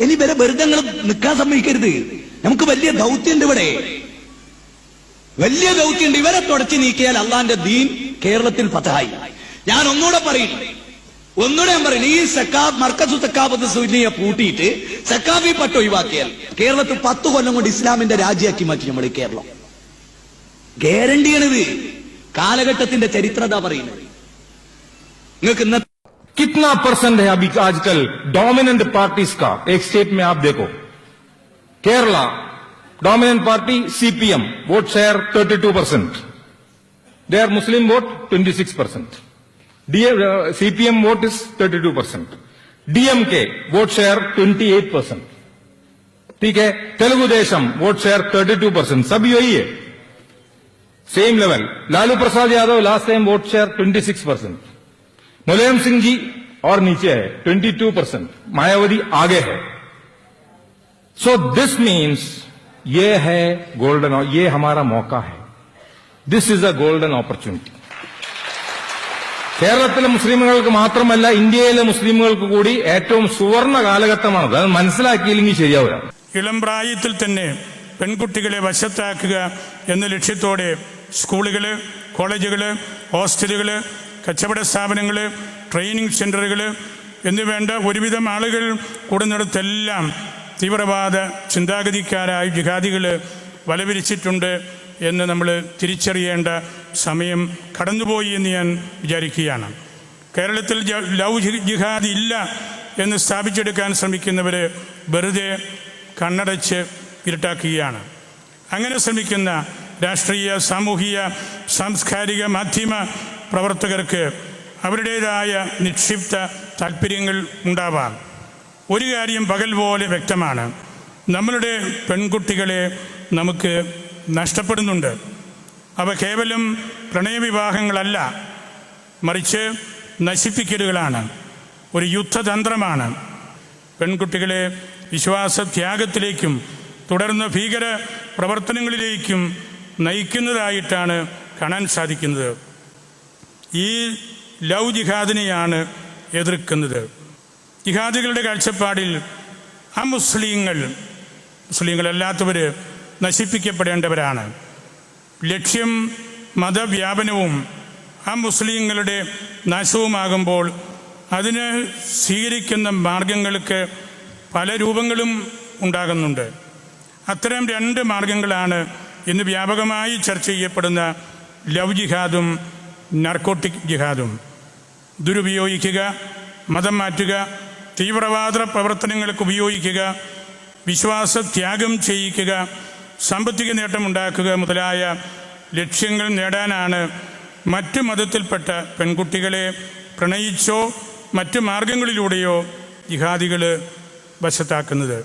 ഇനി വരെ വെറുതെ നിൽക്കാൻ സമ്മതിക്കരുത്. നമുക്ക് വലിയ ദൗത്യമുണ്ട് ഇവിടെ, വലിയ ദൗത്യമുണ്ട്. ഇവരെ തുടച്ചു നീക്കിയാൽ അള്ളാന്റെ ദീൻ കേരളത്തിൽ ഫതഹായി. ഞാൻ ഒന്നുകൂടെ പറയും, ഈ മർക്കസു സക്കാഫത്ത് സുന്നിയെ പൂട്ടിയിട്ട് സക്കാഫി പട്ട് ഒഴിവാക്കിയാൽ കേരളത്തിൽ 10 കൊല്ലം കൊണ്ട് ഇസ്ലാമിന്റെ രാജ്യമാക്കി മാറ്റി നമ്മൾ ഈ കേരളം. ഗ്യാരണ്ടിയാണിത്. കാലഘട്ടത്തിന്റെ ചരിത്രത പറയുന്നത്. നിങ്ങൾക്ക് ഇന്നത്തെ कितना परसेंट है अभी आजकल डोमिनेंट पार्टीज का एक स्टेट में आप देखो. Kerala dominant party CPM vote share 32%. There Muslim vote 26%. CPM vote is 32%. DMK vote share 28%. ठीक है. Telugu Desam vote share 32%. सब यही है, same level. Lalu Prasad Yadav last time vote share 26%. Mulayam Singh ji और नीचे है 22%. मायावती आगे है. सो दिस मीन्स ये है गोल्डन, ये हमारा मौका है. This is a golden opportunity. കേരളത്തിലെ മുസ്ലിമുകൾക്ക് മാത്രമല്ല, ഇന്ത്യയിലെ മുസ്ലിമുകൾക്ക് കൂടി ഏറ്റവും സുവർണ കാലഘട്ടമാണത്. അത് മനസ്സിലാക്കിയില്ലെങ്കിൽ ശരിയാവില്ല. ഇളം പ്രായത്തിൽ തന്നെ പെൺകുട്ടികളെ വശത്താക്കുക എന്ന ലക്ഷ്യത്തോടെ സ്കൂളുകള്, കോളേജുകള്, ഹോസ്റ്റലുകള്, കച്ചവട സ്ഥാപനങ്ങള്, ട്രെയിനിങ് സെന്ററുകള് എന്നുവേണ്ട ഒരുവിധം ആളുകൾ കൂടുന്നിടത്തെല്ലാം തീവ്രവാദ ചിന്താഗതിക്കാരായ ജിഹാദികള് വലവിരിച്ചിട്ടുണ്ട് എന്ന് നമ്മൾ തിരിച്ചറിയേണ്ട സമയം കടന്നുപോയി എന്ന് ഞാൻ വിചാരിക്കുകയാണ്. കേരളത്തിൽ ലവ് ജിഹാദ് ഇല്ല എന്ന് സ്ഥാപിച്ചെടുക്കാൻ ശ്രമിക്കുന്നവർ വെറുതെ കണ്ണടച്ച് ഇരുട്ടാക്കുകയാണ്. അങ്ങനെ ശ്രമിക്കുന്ന രാഷ്ട്രീയ, സാമൂഹിക, സാംസ്കാരിക, മാധ്യമ പ്രവർത്തകർക്ക് അവരുടേതായ നിക്ഷിപ്ത താല്പര്യങ്ങൾ ഉണ്ടാവാം. ഒരു കാര്യം പകൽ പോലെ വ്യക്തമാണ്, നമ്മളുടെ പെൺകുട്ടികളെ നമുക്ക് നഷ്ടപ്പെടുന്നുണ്ട്. അവ കേവലം പ്രണയവിവാഹങ്ങളല്ല, മറിച്ച് നശിപ്പിക്കലുകളാണ്, ഒരു യുദ്ധതന്ത്രമാണ്. പെൺകുട്ടികളെ വിശ്വാസത്യാഗത്തിലേക്കും തുടർന്ന് ഭീകര പ്രവർത്തനങ്ങളിലേക്കും നയിക്കുന്നതായിട്ടാണ് കാണാൻ സാധിക്കുന്നത്. ഈ ലവ് ജിഹാദിനെയാണ് എതിർക്കുന്നത്. ജിഹാദികളുടെ കാഴ്ചപ്പാടിൽ മുസ്ലിങ്ങളല്ലാത്തവർ നശിപ്പിക്കപ്പെടേണ്ടവരാണ്. ലക്ഷ്യം മതവ്യാപനവും മുസ്ലിങ്ങളുടെ നാശവുമാകുമ്പോൾ അതിന് സ്വീകരിക്കുന്ന മാർഗങ്ങൾക്ക് പല രൂപങ്ങളും ഉണ്ടാകുന്നുണ്ട്. അത്തരം 2 മാർഗങ്ങളാണ് ഇന്ന് വ്യാപകമായി ചർച്ച ചെയ്യപ്പെടുന്ന ലവ് ജിഹാദും നാർക്കോട്ടിക് ജിഹാദും. ദുരുപയോഗിക്കുക, മതം മാറ്റുക, തീവ്രവാദ പ്രവർത്തനങ്ങൾക്ക് ഉപയോഗിക്കുക, വിശ്വാസത്യാഗം ചെയ്യിക്കുക, സാമ്പത്തിക നേട്ടമുണ്ടാക്കുക മുതലായ ലക്ഷ്യങ്ങൾ നേടാനാണ് മറ്റു മതത്തിൽപ്പെട്ട പെൺകുട്ടികളെ പ്രണയിച്ചോ മറ്റു മാർഗങ്ങളിലൂടെയോ ജിഹാദികൾ വശത്താക്കുന്നത്.